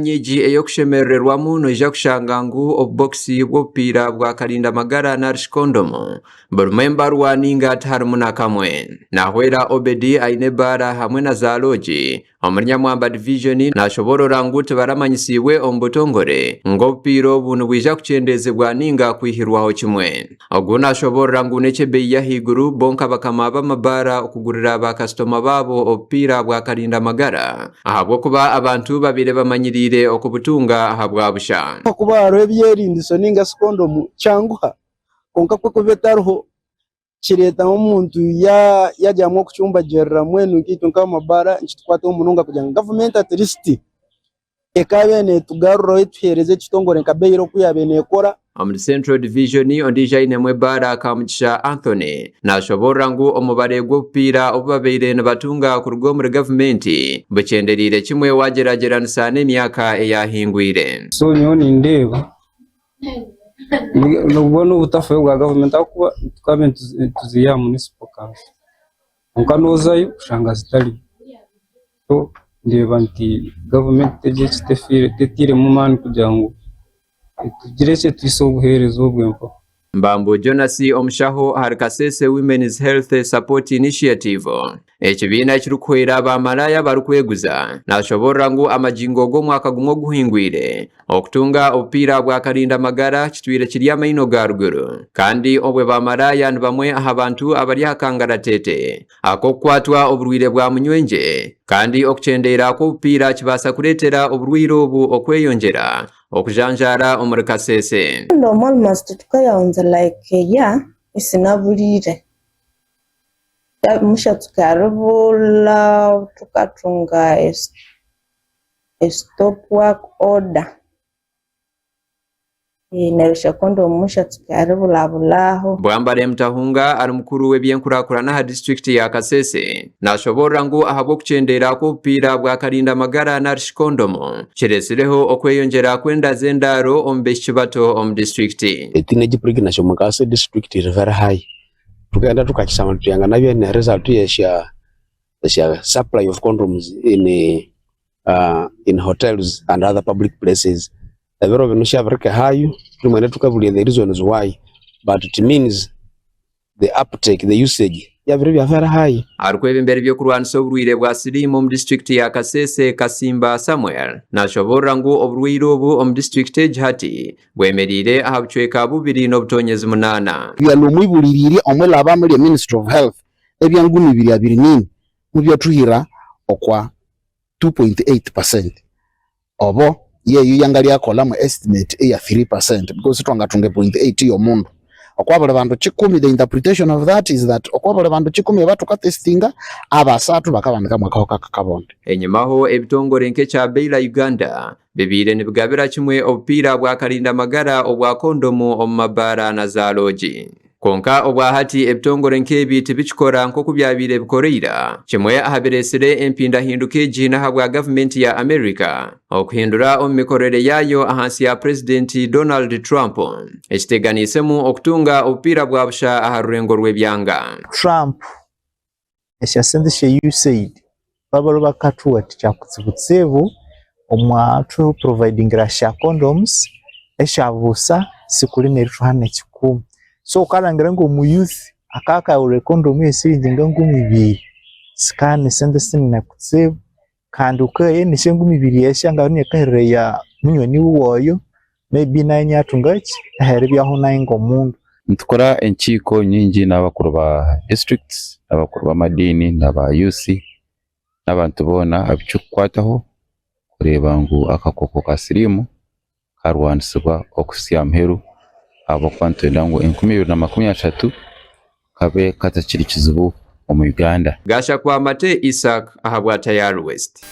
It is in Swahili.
Nyiji eyokushemererwamu noija kushanga ngu obuboxi bw'obupiira bwa karinda magara narishi kondomu burimu mbarwaninga tiharimu na kamwe. Nahwera Obedi aine bara hamwe na Zaloji omuri Nyamwamba Division nashoborora ngu tibaramanyisibwe omu butongore ng'obupiira obu nibwija kuchendezebwa ninga kwihirwaho kimwe. Ogu nashoborora ngu n'ekyebei y'ahaiguru bonka bakama b'amabara okugurira bakasitoma baabo obupiira bwa karinda magara ahabw'okuba abantu babire bamanyiri okubutunga habwa busha kuba haro ebyerindiso ninga kondomu cyanguha konka kwe kubetaruho kireta omuntu yajyamwe kucyumba gerera mwenu kitu nkamabara nchitwate omununga kujanga government at least ekabene tugaruro ethereze kitongore nkabeyiro kuyabene ekora omuri Central Division ondija inemwe bara Kamugisha Anthony nashoborra ngu omubare gw'obupiira obubabeire nibatunga kuruga omuri gavumenti bucyenderire kimwe wagerageranisa n'emyaka eyahingwire. So nyo nindeba nubona ubutafuye bwa gavumenti akuba tukabe tuziya municipal council nkanozayo kushanga zitali so ndeba nti gavumenti teje kitefire tetire mu mani kugira ngo tugirese twisobuherezo bwempo. Mbambo Jonas omushaho hari Kasese Women's Health Support Initiative ekibiina ekirukwera abamalaya barukweguza nashoborra ngu amajingo g'omwaka gumwe guhingwire okutunga obupiira bwa karinda magara kitwire kiri amaino ga ruguru kandi obwe bamalaya ni bamwe aha bantu abari hakangaratete akokwatwa oburwire bwa munywenje kandi okuchendeera kw'obupiira kibasa kuretera oburwire obu okweyonjera okujanjara omuri Kasese. Almost tukayonza like isinabulire musha tukarubula tukatunga stop work order inerisha kondo musha tukarubula Bwambare Mtahunga ari mukuru w'ebyenkurakurana ha district ya Kasese nashoborra ngu ahabwo kuchendera kw'obupiira bwa karinda magara narishi kondomu kiresireho okweyonjera kwenda zendaro ombeshi bato omu district. Teenage pregnancy mu Kasese district is very high. Tukenda tukakisama tuyanga nabyo ne result ya supply of condoms in hotels and other public places. The very venusha very high. Tumene tukabuli the reasons why, but it means the uptake, the usage very high. Arkwebe mbere byo kurwanisa oburwire bwa sirimu mu district ya Kasese Kasimba Samuel nashoborra ngu oburwire obu omu district ejhati bwemerire ahabucweka bubiri n'obutonyezi munana. Byalo mwibulirire omwe laba muri Ministry of Health ebyangumi bibiri abiri nini mubyo tuhira okwa 2.8%. Obo yeyo yangali akola mu estimate ya 3% because twangatunge 0.8 yo mundu okwabale bantu chikumi. The interpretation of that is that okwabale bantu chikumi batuka testinga abasatu bakabandika mwaka kakabonde. Enyimaho ebitongore nk'ekya Baila Uganda bibire nibigabira kimwe obupiira bwa karinda magara obwa kondomu omu mabara na Zaloji. Konka obwa hati ebitongore nk'ebi tibikikora nk'oku byabire bikoreira kimwe ahabiresire empindahinduka egi habwa gavumenti ya America okuhindura omu mikorere yayo ahansi ya President Donald Trump ekiteganisemu okutunga obupiira bwa busha aha rurengo rw'ebyanga. Trump esyasendeshe USAID babalo bakatuwa tikyakutsibutsibu omwatu providing rasha condoms eshabusa sikuli nerituhane kikumu. So kalangira ngo mu youth akaka ure condom esiringi ngangumi bibiri scan sendesini na kutsibu kandi ukaye nishengumi bibiri yashanga nyekare ya munyoni woyo maybe nanya tungachi ahari byaho naingo mundu. Ntukora enchiko nyingi n'abakuru ba districts abakuru ba madini n'aba UC n'abantu bona abicukwataho kureba ngo akakoko kasirimu karwanisibwa okusya mheru abo kwantenda ngo 2023 kabe katakiri kizibu mu Uganda. Gasha kwa Mate Isaac ahabwa Tayari West.